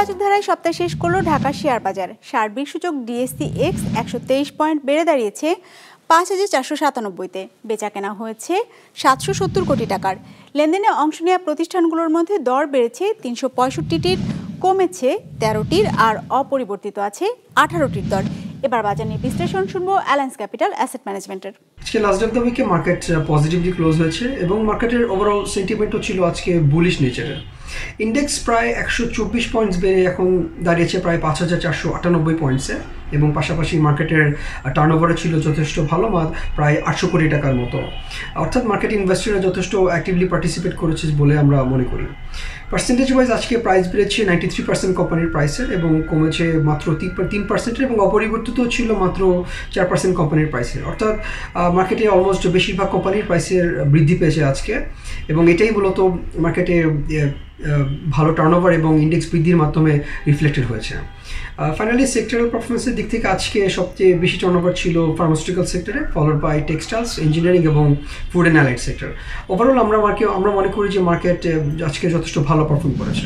ইতিবাচক ধারায় সপ্তাহ শেষ করল ঢাকা শেয়ার বাজার। সার্বিক সূচক ডিএসসি এক্স 123 পয়েন্ট বেড়ে দাঁড়িয়েছে 5,497-তে। বেচা কেনা হয়েছে 770 কোটি টাকার। লেনদেনে অংশ নেওয়া প্রতিষ্ঠানগুলোর মধ্যে দর বেড়েছে 365টির, কমেছে 13টির, আর অপরিবর্তিত আছে 18টির দর। এবার বাজার নিয়ে বিশ্লেষণ শুনবো অ্যালায়েন্স ক্যাপিটাল অ্যাসেট ম্যানেজমেন্টের। আজকে লাস্ট অফ দ্য উইকে মার্কেট পজিটিভলি ক্লোজ হয়েছে এবং মার্কেটের ওভারঅল সেন্টিমেন্টও ছিল আজকে বুলিশ নেচারের। ইন্ডেক্স প্রায় 124 পয়েন্টস বেড়ে এখন দাঁড়িয়েছে প্রায় 5,498 পয়েন্টসে এবং পাশাপাশি মার্কেটের টার্নওভারও ছিল যথেষ্ট ভালো, প্রায় 800 কোটি টাকার মতো। অর্থাৎ মার্কেট ইনভেস্টররা যথেষ্ট অ্যাক্টিভলি পার্টিসিপেট করেছে বলে আমরা মনে করি। পার্সেন্টেজ ওয়াইজ আজকে প্রাইস বেড়েছে 93% কোম্পানির প্রাইসের এবং কমেছে মাত্র 3% এবং অপরিবর্তিত ছিল মাত্র 4% কোম্পানির প্রাইসের। অর্থাৎ মার্কেটে অলমোস্ট বেশিরভাগ কোম্পানির প্রাইসের বৃদ্ধি পেয়েছে আজকে এবং এটাই মূলত মার্কেটে ভালো টার্নওভার এবং ইন্ডেক্স বৃদ্ধির মাধ্যমে রিফ্লেক্টেড হয়েছে। ফাইনালি সেক্টরাল পারফরমেন্সের দিক থেকে আজকে সবচেয়ে বেশি টার্নওভার ছিল ফার্মাসিউটিক্যাল সেক্টরে, ফলোড বাই টেক্সটাইলস, ইঞ্জিনিয়ারিং এবং food and allied sector. Overall আমরা মনে করি যে মার্কেট আজকে যথেষ্ট ভালো পারফর্ম করেছে।